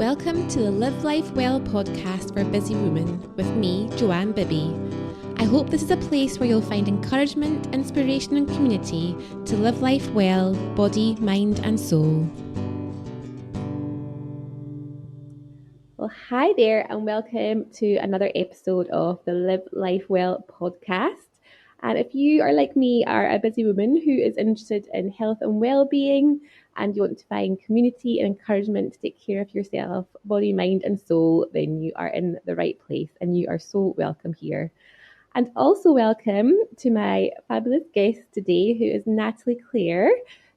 Welcome to the Live Life Well podcast for busy women with me, Joanne Bibby. I hope this is a place where you'll find encouragement, inspiration and community to live life well, body, mind and soul. Well, hi there and welcome to another episode of the Live Life Well podcast. And if you are like me, are a busy woman who is interested in health and well-being, and you want to find community and encouragement to take care of yourself, body, mind and soul, then you are in the right place and you are so welcome here. And also welcome to my fabulous guest today, who is Natalie-Claire,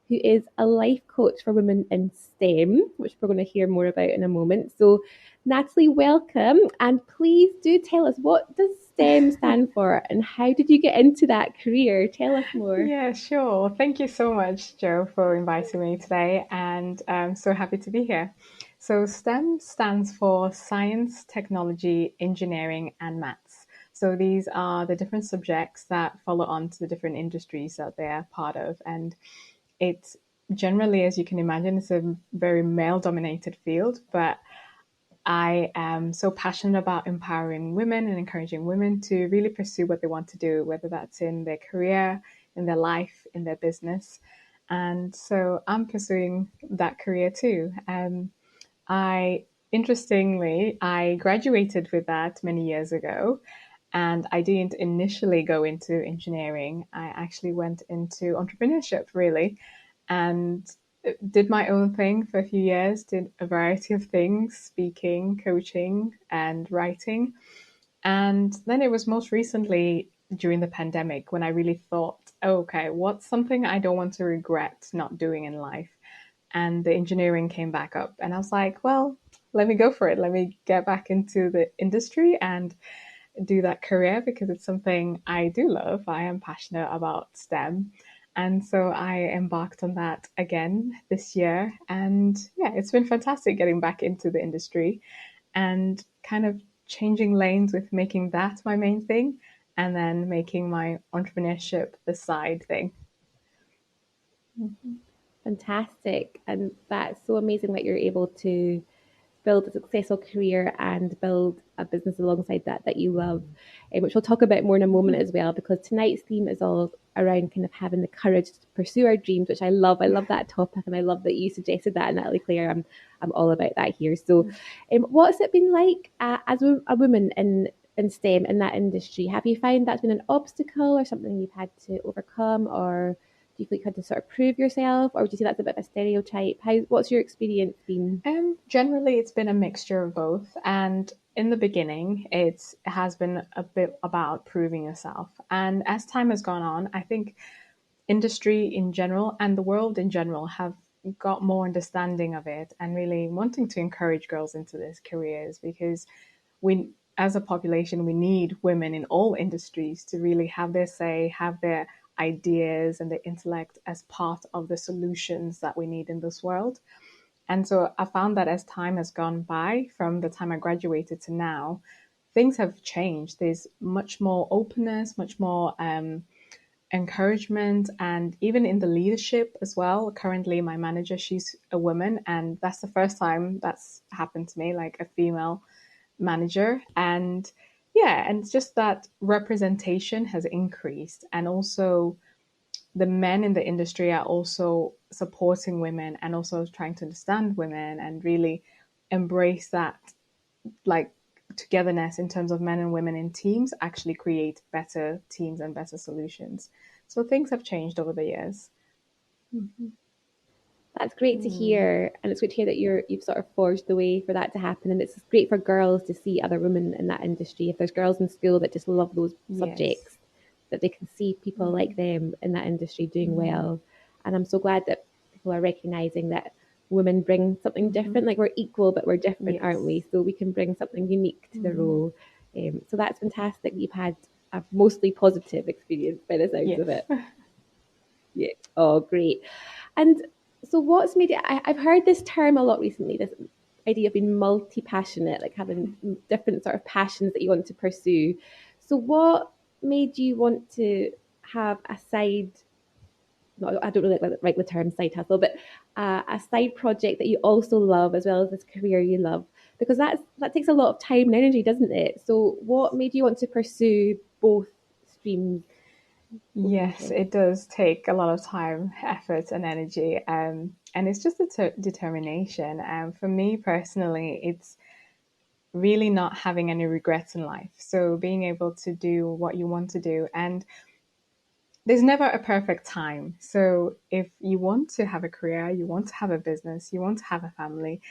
who is a life coach for women in STEM, which we're going to hear more about in a moment. So Natalie, welcome. And please do tell us, what does STEM stand for and how did you get into that career? Tell us more. Yeah, sure. Thank you so much, Joe, for inviting me today. And I'm so happy to be here. So STEM stands for Science, Technology, Engineering, and Maths. So these are the different subjects that follow on to the different industries that they're part of. And it's generally, as you can imagine, it's a very male-dominated field, but I am so passionate about empowering women and encouraging women to really pursue what they want to do, whether that's in their career, in their life, in their business. And so I'm pursuing that career too. Interestingly, I graduated with that many years ago, and I didn't initially go into engineering. I actually went into entrepreneurship, really, and did my own thing for a few years, did a variety of things, speaking, coaching, and writing. And then it was most recently during the pandemic when I really thought, oh, okay, what's something I don't want to regret not doing in life? And the engineering came back up. And I was like, well, let me go for it. Let me get back into the industry and do that career because it's something I do love. I am passionate about STEM. And so I embarked on that again this year. And yeah, it's been fantastic getting back into the industry and kind of changing lanes with making that my main thing and then making my entrepreneurship the side thing. Fantastic. And that's so amazing that you're able to build a successful career and build a business alongside that you love, which we'll talk about more in a moment as well, because tonight's theme is all around kind of having the courage to pursue our dreams, which I love. I love that topic and I love that you suggested that, Natalie-Claire. I'm all about that here. So what's it been like as a woman in STEM, in that industry? Have you found that's been an obstacle or something you've had to overcome, or do you feel like you had to sort of prove yourself, or would you say that's a bit of a stereotype? What's your experience been? Generally, it's been a mixture of both. And in the beginning, it has been a bit about proving yourself. And as time has gone on, I think industry in general and the world in general have got more understanding of it and really wanting to encourage girls into these careers because we, as a population, we need women in all industries to really have their say, have their ideas and their intellect as part of the solutions that we need in this world. And so I found that as time has gone by, from the time I graduated to now, things have changed. There's much more openness, much more encouragement, and even in the leadership as well. Currently, my manager, she's a woman, and that's the first time that's happened to me, like a female manager. And yeah, and it's just that representation has increased, and also the men in the industry are also supporting women and also trying to understand women and really embrace that, like, togetherness in terms of men and women in teams actually create better teams and better solutions. So things have changed over the years. Mm-hmm. That's great to hear, and it's great to hear that you've sort of forged the way for that to happen. And it's great for girls to see other women in that industry. If there's girls in school that just love those subjects, that they can see people like them in that industry doing well. And I'm so glad that people are recognizing that women bring something different. Like, we're equal, but we're different, aren't we? So we can bring something unique to the role. So that's fantastic. You've had a mostly positive experience by the sounds of it. Yeah. Oh, great. And so what's made it, I've heard this term a lot recently, this idea of being multi-passionate, like having different sort of passions that you want to pursue. So what made you want to have a side no, I don't really like the term side hustle, but a side project that you also love as well as this career you love, because that takes a lot of time and energy, doesn't it? So what made you want to pursue both streams, both Yes, interests? it does take a lot of time, effort, and energy. And it's just a determination. For me personally, it's really not having any regrets in life. So being able to do what you want to do. And there's never a perfect time. So if you want to have a career, you want to have a business, you want to have a family,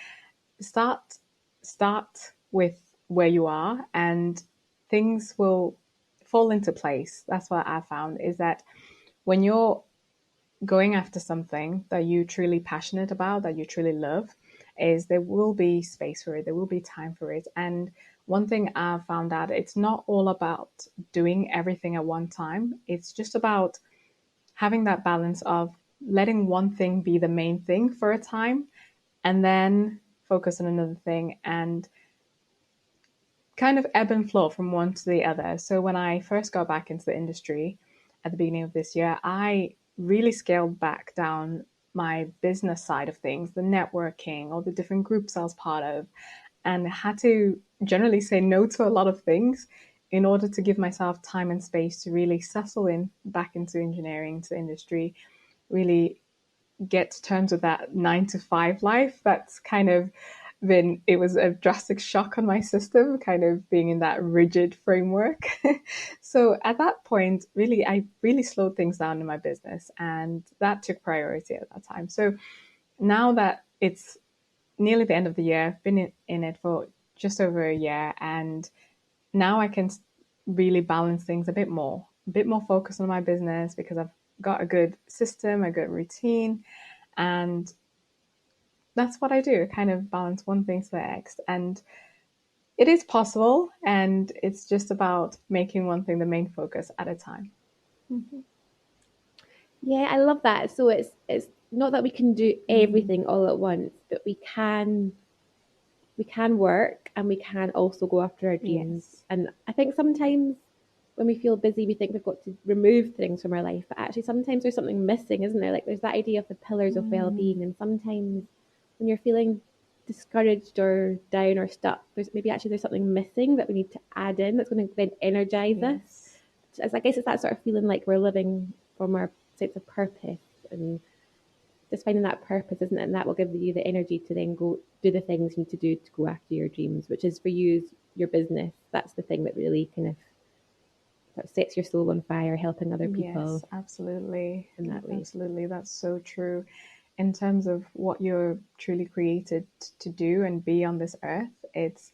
start start with where you are and things will fall into place. That's what I found is that when you're going after something that you truly passionate about, that you truly love, is there will be space for it, there will be time for it. And one thing I've found out, it's not all about doing everything at one time. It's just about having that balance of letting one thing be the main thing for a time and then focus on another thing and kind of ebb and flow from one to the other. So when I first got back into the industry at the beginning of this year, I really scaled back down my business side of things, the networking, all the different groups I was part of, and had to generally say no to a lot of things in order to give myself time and space to really settle in back into engineering, to industry, really get to terms with that 9 to 5 life. That's kind of been, it was a drastic shock on my system, kind of being in that rigid framework. So at that point, really, I really slowed things down in my business and that took priority at that time. So now that it's nearly the end of the year, I've been in it for just over a year and now I can really balance things a bit more focus on my business because I've got a good system, a good routine, and that's what I do. Kind of balance one thing to the next. And it is possible, and it's just about making one thing the main focus at a time. Mm-hmm. Yeah, I love that. So it's not that we can do Mm. everything all at once, but we can work and we can also go after our dreams. Yes. And I think sometimes when we feel busy, we think we've got to remove things from our life, but actually sometimes there's something missing, isn't there? Like there's that idea of the pillars of Mm. well-being, and sometimes when you're feeling discouraged or down or stuck, there's something missing that we need to add in that's going to then energize us. Yes. So I guess it's that sort of feeling like we're living from our sense of purpose, and just finding that purpose, isn't it? And that will give you the energy to then go do the things you need to do to go after your dreams, which is for you, your business. That's the thing that really kind of sets your soul on fire, helping other Yes, people absolutely. in that way. Absolutely. That's so true. In terms of what you're truly created to do and be on this earth, it's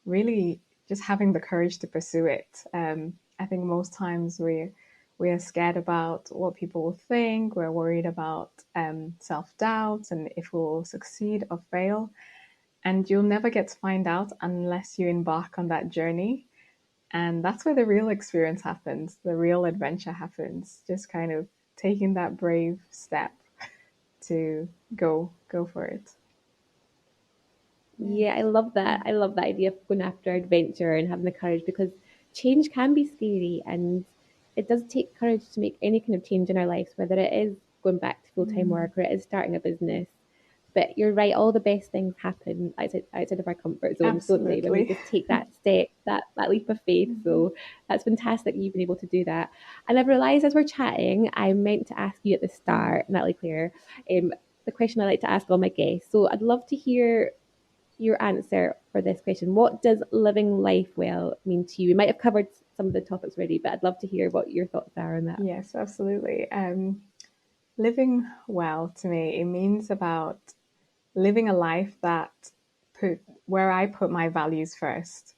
really just having the courage to pursue it. I think most times we're scared about what people will think. We're worried about self doubt and if we'll succeed or fail. And you'll never get to find out unless you embark on that journey. And that's where the real experience happens, the real adventure happens. Just kind of taking that brave step to go for it. Yeah, Yes. I love that. I love that idea of going after adventure and having the courage, because change can be scary, and it does take courage to make any kind of change in our lives, whether it is going back to full time Mm. work or it is starting a business. But you're right, all the best things happen outside of our comfort zones, don't they? When we Absolutely. just take that step, that leap of faith. Mhm. So that's fantastic that you've been able to do that. And I've realised as we're chatting, I meant to ask you at the Mm. start, Natalie Claire, the question I like to ask all my guests. So I'd love to hear your answer for this question. What does living life well mean to you? We might have covered some of the topics already, but I'd love to hear what your thoughts are on that. Yes, absolutely. Living well to me, it means about living a life that put where I put my values first.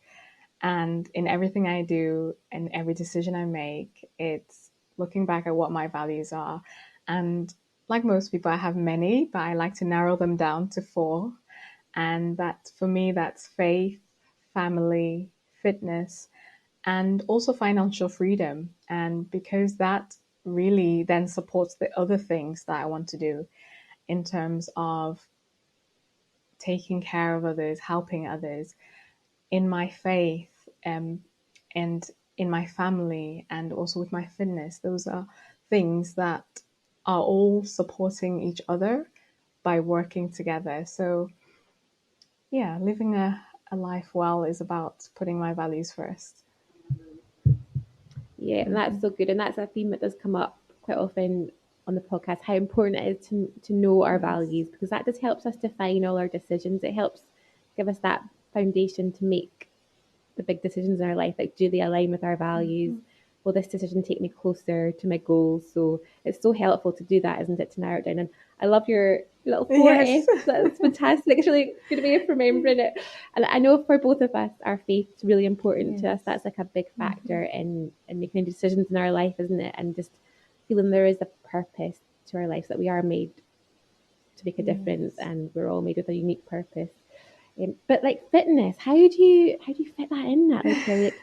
And in everything I do and every decision I make, it's looking back at what my values are. And like most people, I have many, but I like to narrow them down to four. And that for me, that's faith, family, fitness, and also financial freedom. And because that really then supports the other things that I want to do in terms of taking care of others, helping others, in my faith, and in my family, and also with my fitness. Those are things that are all supporting each other by working together. So yeah, living a life well is about putting my values first. Yeah, and that's so good. And that's a theme that does come up quite often on the podcast, how important it is to know our Yes. values, because that just helps us define all our decisions. It helps give us that foundation to make the big decisions in our life. Like, do they align with our values? Will this decision take me closer to my goals? So it's so helpful to do that, isn't it, to narrow it down? And I love your little four Yes. F's. That's fantastic. It's really good way of remembering it. And I know for both of us, our faith's really important to us. Yes. That's like a big factor in making decisions in our life, isn't it? And just feeling there is a purpose to our lives, that we are made to make a difference, Yes. and we're all made with a unique purpose. But like fitness, how do you fit that in, Natalie Claire? Like,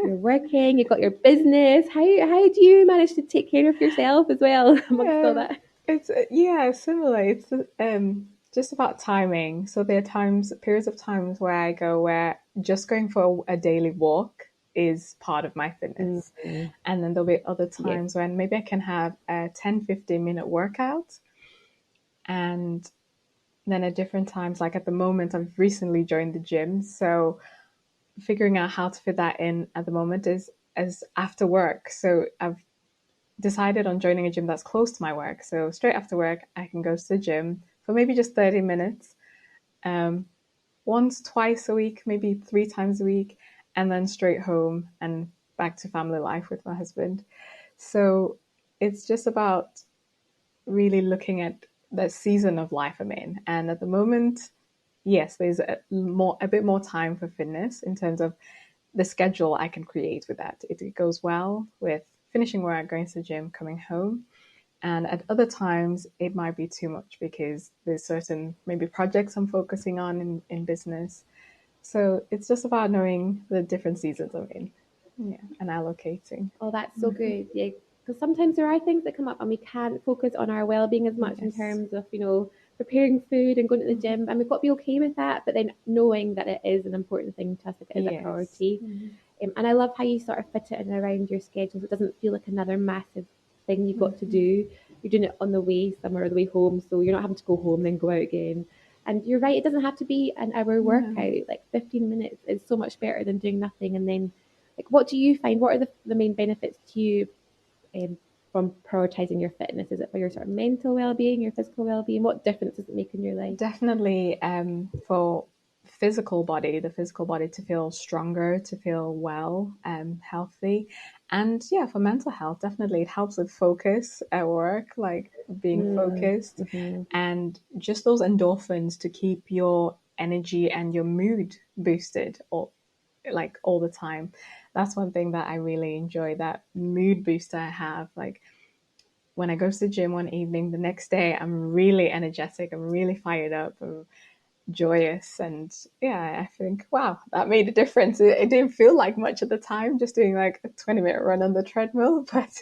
you're working, you've got your business. How do you manage to take care of yourself as well amongst all that? It's yeah, similar. It's just about timing. So there are periods of times where I go where just going for a daily walk is part of my fitness. Mm-hmm. And then there'll be other Yes. times when maybe I can have a 10-15 minute workout. And then at different times, like at the moment, I've recently joined the gym. So figuring out how to fit that in at the moment is as after work. So I've decided on joining a gym that's close to my work. So straight after work, I can go to the gym for maybe just 30 minutes, um, once, twice a week, maybe 3 times a week, and then straight home and back to family life with my husband. So it's just about really looking at the season of life I'm in. And at the moment, yes, there's a bit more time for fitness in terms of the schedule I can create with that. It goes well with finishing work, going to the gym, coming home. And at other times, it might be too much because there's certain maybe projects I'm focusing on in business. So it's just about knowing the different seasons I'm in, yeah, and allocating. Oh, that's so good. Yeah, because sometimes there are things that come up and we can't focus on our well-being as much in Yes. terms of, preparing food and going to the gym, and we've got to be okay with that. But then knowing that it is an important thing to us, like it is a Yes. priority. And I love how you sort of fit it in around your schedule. So it doesn't feel like another massive thing you've got to do. You're doing it on the way somewhere or the way home, so you're not having to go home then go out again. And you're right, it doesn't have to be an hour No. workout. Like 15 minutes is so much better than doing nothing. And then, like, what do you find? What are the main benefits to you from prioritizing your fitness? Is it for your sort of mental well-being, your physical well-being? What difference does it make in your life? Definitely for the physical body to feel stronger, to feel well, healthy. And yeah, for mental health, definitely it helps with focus at work, like being focused, Mm-hmm. and just those endorphins to keep your energy and your mood boosted all the time. That's one thing that I really enjoy, that mood booster I have. Like when I go to the gym one evening, the next day I'm really energetic, I'm really fired up, I'm joyous, and yeah, I think, wow, that made a difference. It didn't feel like much at the time, just doing like a 20-minute run on the treadmill, but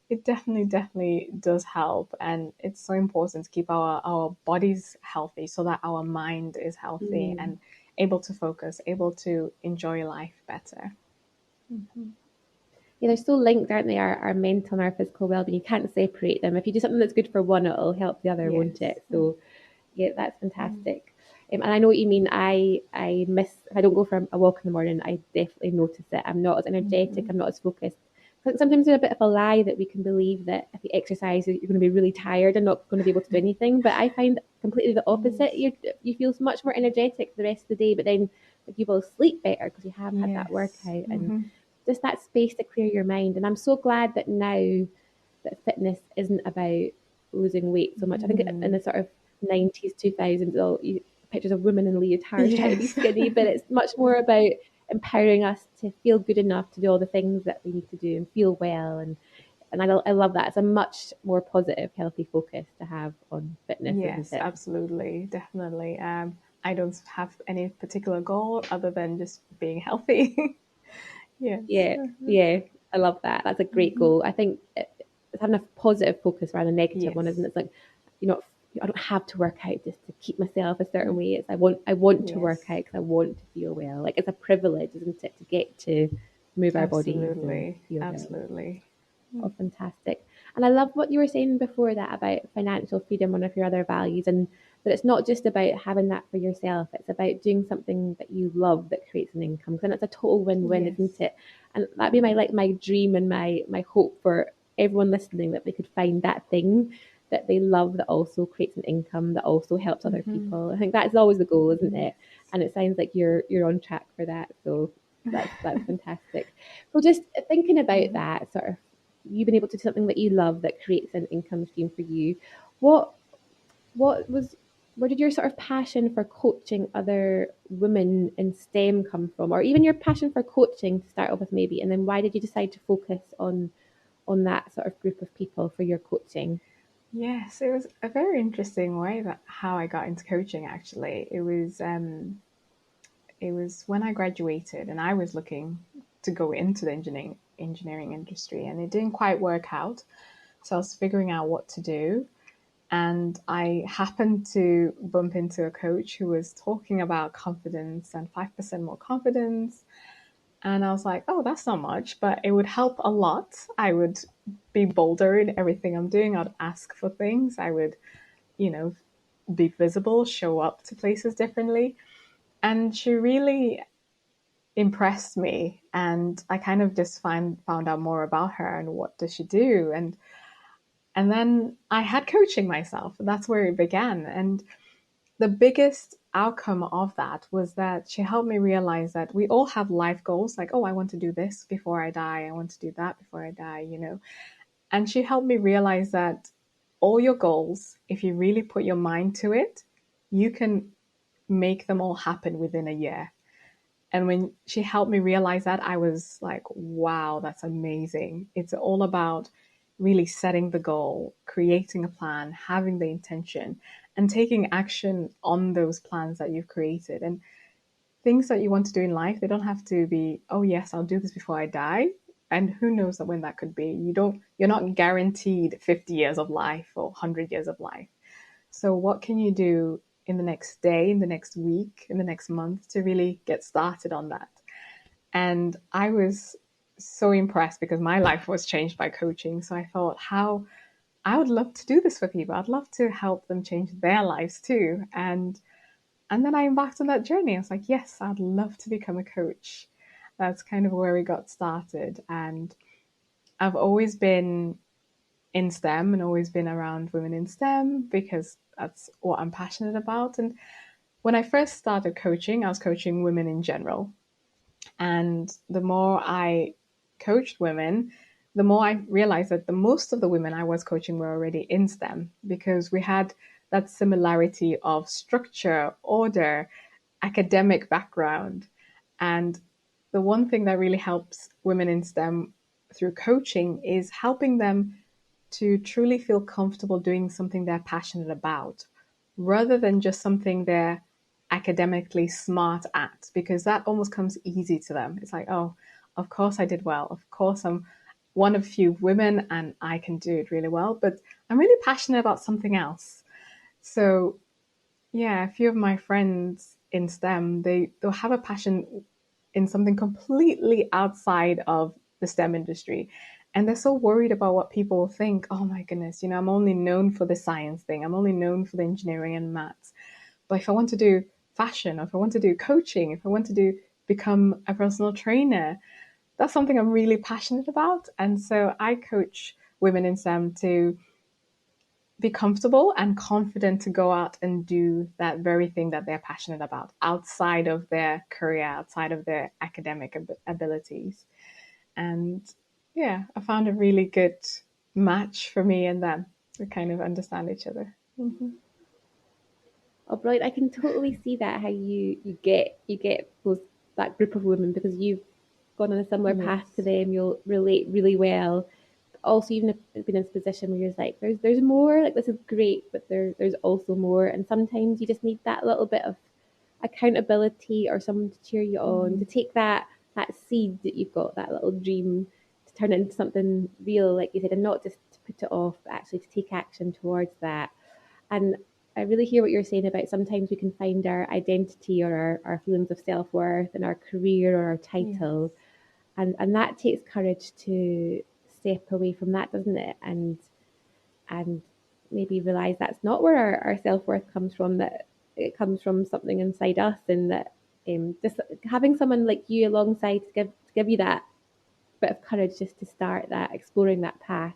it definitely does help. And it's so important to keep our bodies healthy so that our mind is healthy Mm. and able to focus, able to enjoy life better. Yeah, they're so linked, aren't they? Our mental and our physical well-being. You can't separate them. If you do something that's good for one, it'll help the other, Yes. won't it? So yeah, that's fantastic. And I know what you mean. I miss, if I don't go for a walk in the morning, I definitely notice it. I'm not as energetic. I'm not as focused. I think sometimes there's a bit of a lie that we can believe that if you exercise, you're going to be really tired and not going to be able to do anything. But I find completely the opposite. Yes. You feel much more energetic for the rest of the day, but then like, you will sleep better because you have had that Yes. workout and just that space to clear your mind. And I'm so glad that now that fitness isn't about losing weight so much. I think in the sort of 90s, 2000s, pictures of women in leotards trying to be Yes. skinny, but it's much more about empowering us to feel good enough to do all the things that we need to do and feel well. And I love that. It's a much more positive, healthy focus to have on fitness, isn't Yes, it? absolutely, definitely. I don't have any particular goal other than just being healthy. Yes. Yeah, yeah, I love that. That's a great goal. I think it's having a positive focus rather than a negative one, isn't Yes. it? It's like, you know, I don't have to work out just to keep myself a certain way. It's I want to work Yes. out because I want to feel well. Like, it's a privilege, isn't it, to get to move our bodies and Absolutely. feel well. Absolutely. Oh, fantastic. And I love what you were saying before that about financial freedom, one of your other values, and that it's not just about having that for yourself, it's about doing something that you love that creates an income. Because then it's a total win-win, Yes. isn't it? And that'd be my dream and my hope for everyone listening, that they could find that thing that they love that also creates an income, that also helps other people. I think that's always the goal, isn't Yes. it? And it sounds like you're on track for that. So that's fantastic. So just thinking about that, sort of, you've been able to do something that you love that creates an income stream for you. What what was where did your sort of passion for coaching other women in STEM come from, or even your passion for coaching to start off with, maybe, and then why did you decide to focus on that sort of group of people for your coaching? Yes, it was a very interesting way that how I got into coaching actually. It was when I graduated and I was looking to go into the engineering industry and it didn't quite work out. So I was figuring out what to do. And I happened to bump into a coach who was talking about confidence and 5% more confidence. And I was like, oh, that's not much, but it would help a lot. I would be bolder in everything I'm doing. I'd ask for things. I would, you know, be visible, show up to places differently. And she really impressed me. And I kind of just found out more about her and what does she do. And then I had coaching myself. That's where it began. And the biggest outcome of that was that she helped me realize that we all have life goals like, oh, I want to do this before I die. I want to do that before I die. And she helped me realize that all your goals, if you really put your mind to it, you can make them all happen within a year. And when she helped me realize that, I was like, wow, that's amazing. It's all about really setting the goal, creating a plan, having the intention, and taking action on those plans that you've created. And things that you want to do in life, they don't have to be, oh yes, I'll do this before I die. And who knows when that could be. You're not guaranteed 50 years of life or 100 years of life. So what can you do in the next day, in the next week, in the next month to really get started on that? And I was so impressed because my life was changed by coaching. So I thought, how I would love to do this for people. I'd love to help them change their lives too. And then I embarked on that journey. I was like, yes, I'd love to become a coach. That's kind of where we got started. And I've always been in STEM and always been around women in STEM because that's what I'm passionate about. And when I first started coaching, I was coaching women in general. And the more I coached women, the more I realized that the most of the women I was coaching were already in STEM because we had that similarity of structure, order, academic background. And the one thing that really helps women in STEM through coaching is helping them to truly feel comfortable doing something they're passionate about rather than just something they're academically smart at, because that almost comes easy to them. It's like, oh, of course I did well. Of course I'm one of few women and I can do it really well, but I'm really passionate about something else. So yeah, a few of my friends in STEM, they'll have a passion in something completely outside of the STEM industry. And they're so worried about what people will think. Oh my goodness, I'm only known for the science thing. I'm only known for the engineering and maths. But if I want to do fashion, or if I want to do coaching, if I want to become a personal trainer, that's something I'm really passionate about. And so I coach women in STEM to be comfortable and confident to go out and do that very thing that they're passionate about outside of their career, outside of their academic abilities. And yeah, I found a really good match for me and them to kind of understand each other. Mm-hmm. Oh, brilliant! I can totally see that, how you get those, that group of women, because you've gone on a similar path to Yes. them. You'll relate really well. Also, even if been in this position where you're like, there's more. Like, this is great, but there's also more. And sometimes you just need that little bit of accountability, or someone to cheer you on, Mm-hmm. to take that seed that you've got, that little dream, to turn it into something real, like you said, and not just to put it off, but actually to take action towards that. And I really hear what you're saying about sometimes we can find our identity, or our feelings of self-worth in our career or our Yes. title. And that takes courage to step away from that, doesn't it? And maybe realize that's not where our self-worth comes from, that it comes from something inside us, and that just having someone like you alongside to give you that bit of courage just to start that exploring that path.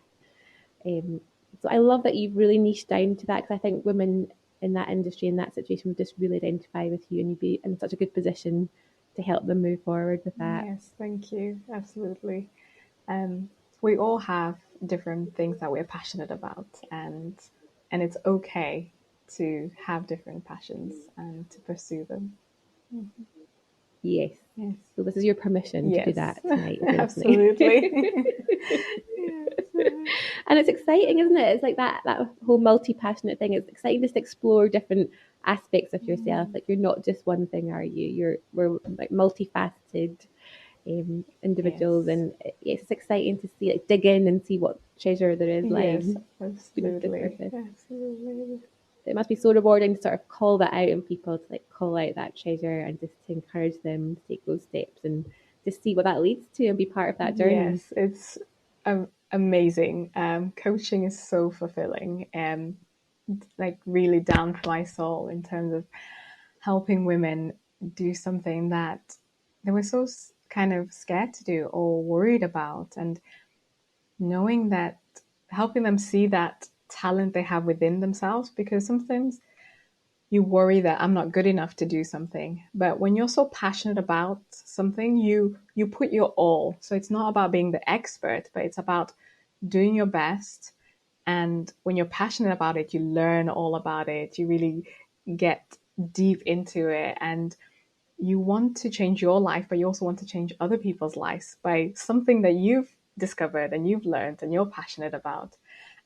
um, so I love that you've really niched down to that, because I think women in that industry, in that situation, would just really identify with you, and you'd be in such a good position to help them move forward with that. Yes, thank you. Absolutely. Um, we all have different things that we're passionate about, and it's okay to have different passions and to pursue them. Yes. Yes. So this is your permission to do Yes, that tonight if you're listening. absolutely. Yes. And it's exciting, isn't it? It's like that whole multi-passionate thing. It's exciting just to explore different aspects of yourself. Like you're not just one thing, are you? We're like multifaceted individuals, Yes. and it's exciting to see, like, dig in and see what treasure there is Yes, lying beneath the absolutely. surface. Absolutely. It must be so rewarding to sort of call that out in people, to like call out that treasure and just to encourage them to take those steps and just see what that leads to and be part of that journey. Yes, it's amazing. Coaching is so fulfilling and like really down to my soul in terms of helping women do something that they were so kind of scared to do or worried about, and knowing that, helping them see that talent they have within themselves, because sometimes you worry that I'm not good enough to do something. But when you're so passionate about something, you put your all. So it's not about being the expert, but it's about doing your best. And when you're passionate about it, you learn all about it. You really get deep into it, and you want to change your life, but you also want to change other people's lives by something that you've discovered and you've learned and you're passionate about.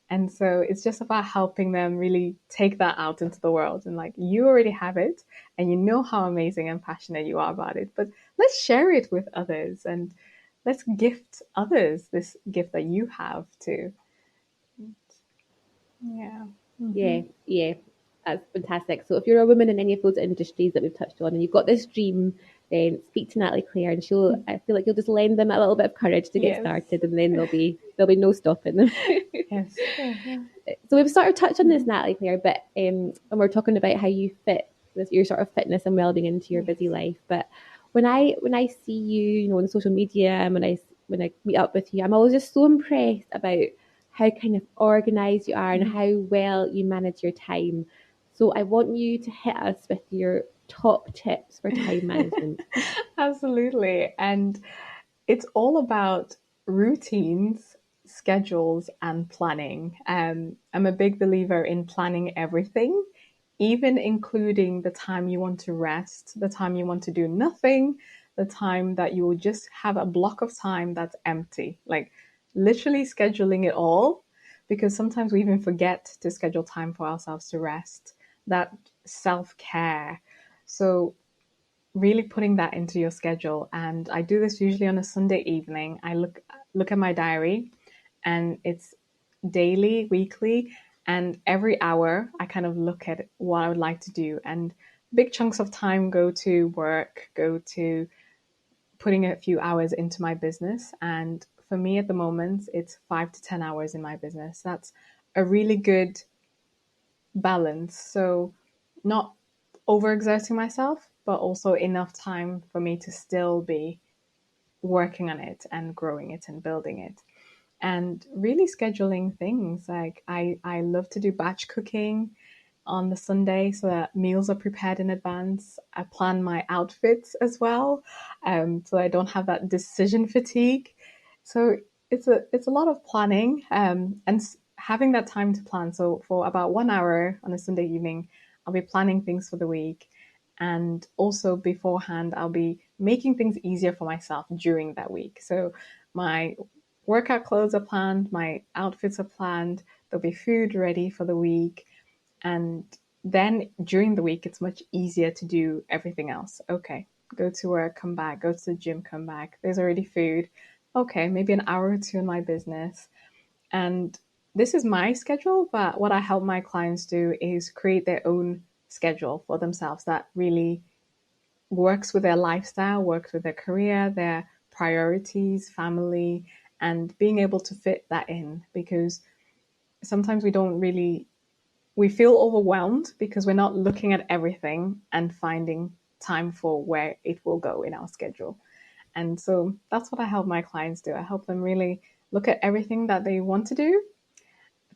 And so it's just about helping them really take that out into the world. And like, you already have it and you know how amazing and passionate you are about it, but let's share it with others and let's gift others this gift that you have too. Yeah. Yeah, yeah, that's fantastic. So if you're a woman in any of those industries that we've touched on and you've got this dream, then speak to Natalie-Claire, and she'll, I feel like you'll just lend them a little bit of courage to get Yes. started, and then there'll be no stopping them. Yes. So we've sort of touched on this, Natalie-Claire, but and we're talking about how you fit with your sort of fitness and well-being into your busy life. But when I see you, on social media, and when I meet up with you, I'm always just so impressed about how kind of organized you are and how well you manage your time. So I want you to hit us with your top tips for time management. Absolutely. And it's all about routines, schedules, and planning. I'm a big believer in planning everything, even including the time you want to rest, the time you want to do nothing, the time that you will just have a block of time that's empty. Like literally scheduling it all, because sometimes we even forget to schedule time for ourselves to rest, that self care. So really putting that into your schedule. And I do this usually on a Sunday evening. I look at my diary, and it's daily, weekly, and every hour I kind of look at what I would like to do. And big chunks of time go to work, go to putting a few hours into my business. And for me at the moment, it's 5 to 10 hours in my business. That's a really good balance. So not overexerting myself, but also enough time for me to still be working on it and growing it and building it. And really scheduling things. Like I love to do batch cooking on the Sunday so that meals are prepared in advance. I plan my outfits as well, so I don't have that decision fatigue. So it's a lot of planning, and having that time to plan. So for about 1 hour on a Sunday evening, I'll be planning things for the week, and also beforehand, I'll be making things easier for myself during that week. So my workout clothes are planned, my outfits are planned, there'll be food ready for the week, and then during the week, it's much easier to do everything else. Okay, go to work, come back, go to the gym, come back. There's already food. Okay, maybe an hour or two in my business. And this is my schedule, but what I help my clients do is create their own schedule for themselves that really works with their lifestyle, works with their career, their priorities, family, and being able to fit that in, because sometimes we feel overwhelmed because we're not looking at everything and finding time for where it will go in our schedule. And so that's what I help my clients do. I help them really look at everything that they want to do,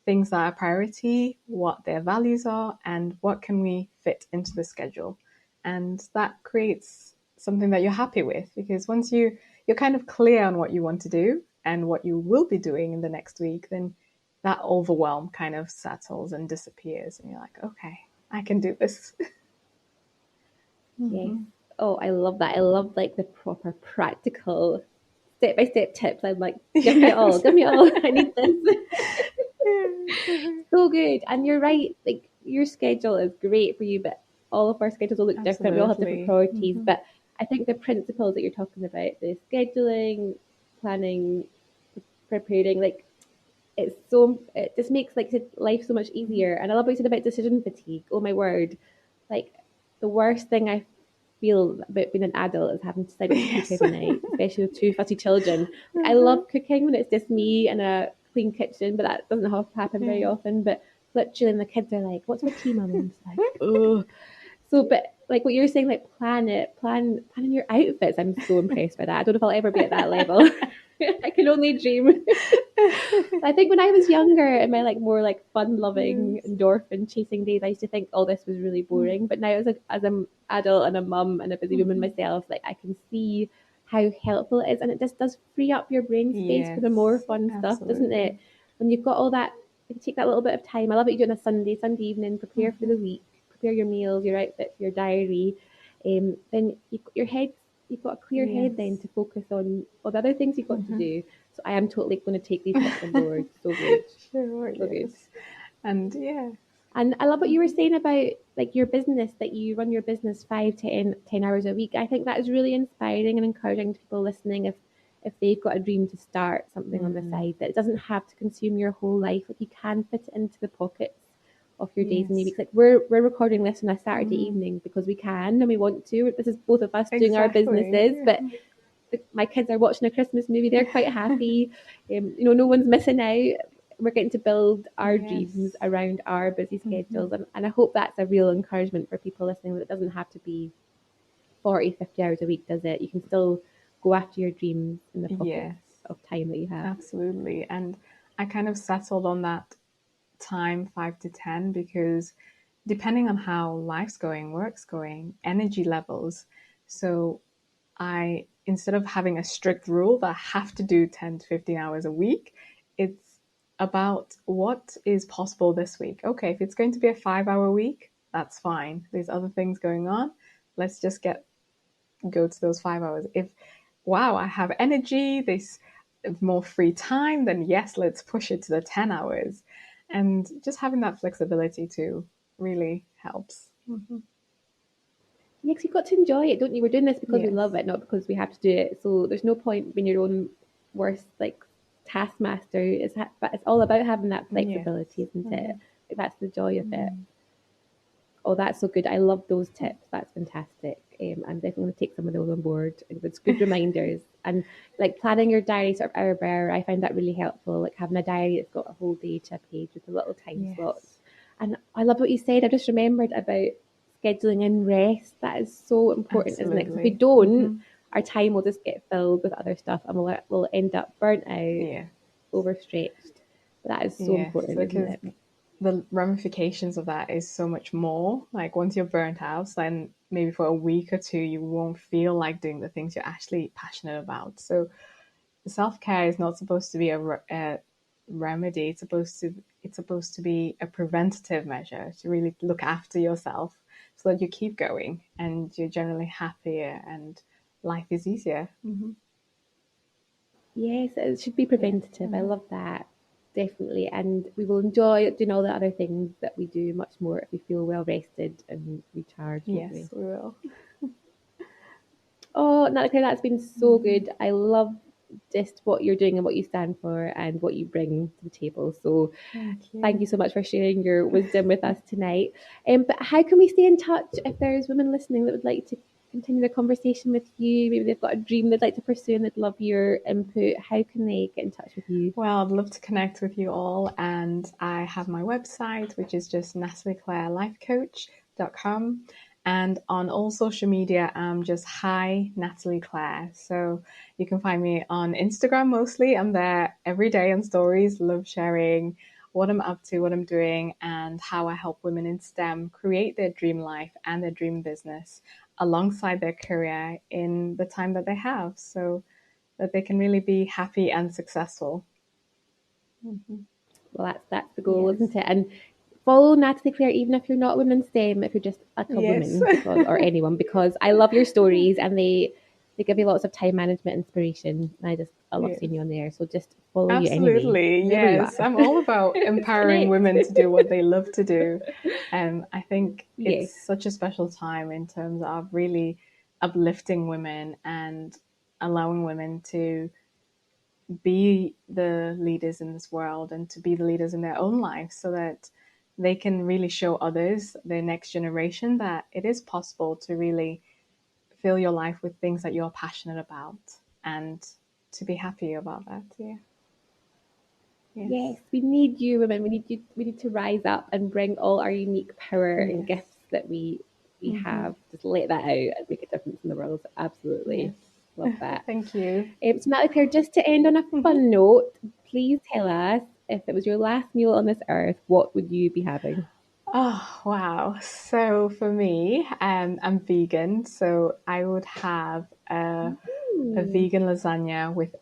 things that are a priority, what their values are, and what can we fit into the schedule. And that creates something that you're happy with, because once you're kind of clear on what you want to do and what you will be doing in the next week, then that overwhelm kind of settles and disappears, and you're like, okay, I can do this. Yes. Oh, I love that. I love like the proper practical step-by-step tips. I'm like, give me it all. Give me it all. I need this. So good. And you're right. Like your schedule is great for you, but all of our schedules will look different. We all have different priorities. But I think the principles that you're talking about, the scheduling, planning, preparing, like it just makes like life so much easier. And I love what you said about decision fatigue. Oh my word. Like the worst thing I feel about being an adult is having to decide what to cook every night, especially with two fussy children. Like, I love cooking when it's just me and a clean kitchen, but that doesn't happen very often. But literally, the kids are like, "What's for tea, mum?" And it's like, "Oh." So, but like what you're saying, like planning your outfits. I'm so impressed by that. I don't know if I'll ever be at that level. I can only dream. I think when I was younger, in my like more like fun-loving endorphin chasing days, I used to think all this was really boring. But now, as an adult and a mum and a busy woman myself, like I can see how helpful it is, and it just does free up your brain space for the more fun stuff, doesn't it? When you've got all that, you take that little bit of time. I love what you do on a Sunday evening. Prepare for the week, prepare your meals, your outfits, your diary. Then you've got a clear head then to focus on all the other things you've got to do. So I am totally going to take these tips on board. So good. Sure, so good. And yeah. And I love what you were saying about like your business, that you run your business 10 hours a week. I think that is really inspiring and encouraging to people listening if they've got a dream to start something on the side, that it doesn't have to consume your whole life. Like you can fit it into the pockets of your days and your weeks. Like we're recording this on a Saturday evening because we can and we want to. This is both of us doing our businesses, but my kids are watching a Christmas movie. They're quite happy. No one's missing out. We're getting to build our dreams around our busy schedules. And I hope that's a real encouragement for people listening, that it doesn't have to be 40, 50 hours a week, does it? You can still go after your dreams in the pocket of time that you have. Absolutely. And I kind of settled on that time 5 to 10 because depending on how life's going, work's going, energy levels. So instead of having a strict rule that I have to do 10 to 15 hours a week, it's about what is possible this week. Okay, if it's going to be a 5-hour week, that's fine. There's other things going on. Let's just go to those 5 hours. If, wow, I have energy, there's more free time, then yes, let's push it to the 10 hours. And just having that flexibility too really helps. Yeah, because you've got to enjoy it, don't you? We're doing this because we love it, not because we have to do it. So there's no point being your own worst like taskmaster. But it's all about having that flexibility, isn't it? Like, that's the joy of it. Oh, that's so good. I love those tips. That's fantastic. I'm definitely going to take some of those on board. It's good reminders. And like planning your diary sort of hour by hour, I find that really helpful. Like having a diary that's got a whole day to a page with a little time slots. And I love what you said. I just remembered about scheduling in rest. That is so important, isn't it? Because if we don't, our time will just get filled with other stuff and we'll end up burnt out, overstretched. But that is so important, isn't it? The ramifications of that is so much more. Like once you're burnt out, then maybe for a week or two, you won't feel like doing the things you're actually passionate about. So self-care is not supposed to be a remedy. It's supposed to be a preventative measure to really look after yourself so that you keep going and you're generally happier and life is easier. Yes, it should be preventative. I love that. Definitely. And we will enjoy doing all the other things that we do much more if we feel well rested and recharged. Yes, we will. Oh, Natalie-Claire, that's been so good. I love just what you're doing and what you stand for and what you bring to the table. So thank you so much for sharing your wisdom with us tonight. But how can we stay in touch if there's women listening that would like to continue the conversation with you, maybe they've got a dream they'd like to pursue and they'd love your input, how can they get in touch with you? Well, I'd love to connect with you all, and I have my website, which is just Natalie-Claire.com. And on all social media, I'm just Hi Natalie Claire. So you can find me on Instagram mostly. I'm there every day on stories, love sharing what I'm up to, what I'm doing, and how I help women in STEM create their dream life and their dream business alongside their career in the time that they have, so that they can really be happy and successful. Mm-hmm. Well, that's the goal, Yes. isn't it? And follow Natalie-Claire, even if you're not women's STEM, if you're just like a Yes. woman, because, or anyone, because I love your stories and they give you lots of time management inspiration. And I love seeing you on there. So just follow you anyway. Absolutely. Yes. I'm all about empowering women to do what they love to do. I think it's such a special time in terms of really uplifting women and allowing women to be the leaders in this world and to be the leaders in their own life, so that they can really show others, the next generation, that it is possible to really fill your life with things that you're passionate about and to be happy about that. Yeah. Yes, we need you, women. We need to rise up and bring all our unique power and gifts that we have. Just let that out and make a difference in the world. Absolutely. Love that. Thank you. So Natalie-Claire, just to end on a fun note, please tell us, if it was your last meal on this earth, what would you be having? Oh, wow. So for me, I'm vegan, so I would have a vegan lasagna with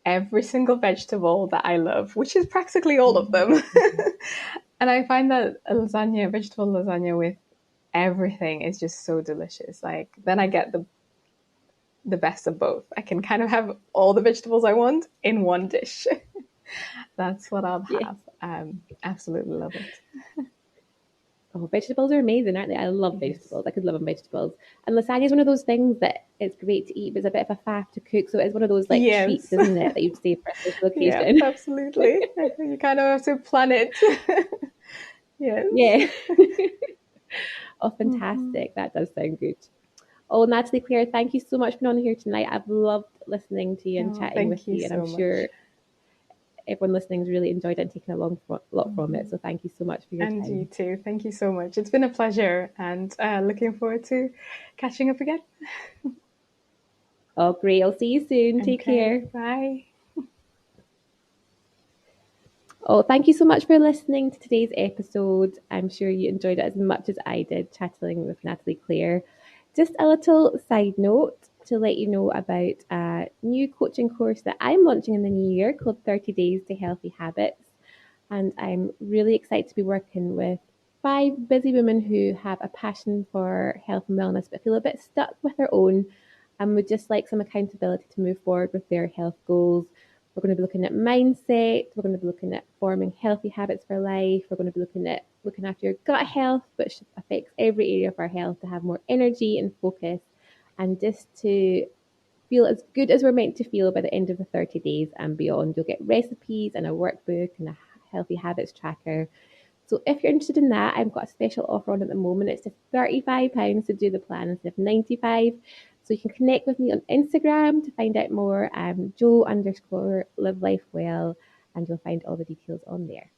every single vegetable that I love, which is practically all of them. And I find that vegetable lasagna with everything is just so delicious. Like, then I get the best of both. I can kind of have all the vegetables I want in one dish. That's what I'll have. Absolutely love it. Oh, vegetables are amazing, aren't they? I love vegetables. I could live on vegetables. And lasagna is one of those things that it's great to eat, but it's a bit of a faff to cook. So it's one of those treats, isn't it, that you'd save for a special occasion. Yeah, absolutely. You kind of have to plan it. Yes. Yeah. Oh, fantastic. That does sound good. Oh, Natalie-Claire, thank you so much for being on here tonight. I've loved listening to you and chatting with you. And I'm sure everyone listening has really enjoyed it and taken a lot from it. So thank you so much for your time. And you too. Thank you so much. It's been a pleasure, and looking forward to catching up again. Oh, great. I'll see you soon. Take care. Bye. Oh, thank you so much for listening to today's episode. I'm sure you enjoyed it as much as I did chatting with Natalie-Claire. Just a little side note to let you know about a new coaching course that I'm launching in the new year called 30 Days to Healthy Habits. And I'm really excited to be working with 5 busy women who have a passion for health and wellness but feel a bit stuck with their own and would just like some accountability to move forward with their health goals. We're going to be looking at mindset. We're going to be looking at forming healthy habits for life. We're going to be looking at looking after your gut health, which affects every area of our health, to have more energy and focus, and just to feel as good as we're meant to feel by the end of the 30 days and beyond. You'll get recipes and a workbook and a healthy habits tracker. So if you're interested in that, I've got a special offer on at the moment. It's just £35 to do the plan instead of £95. So you can connect with me on Instagram to find out more. Joe_live life well, and you'll find all the details on there.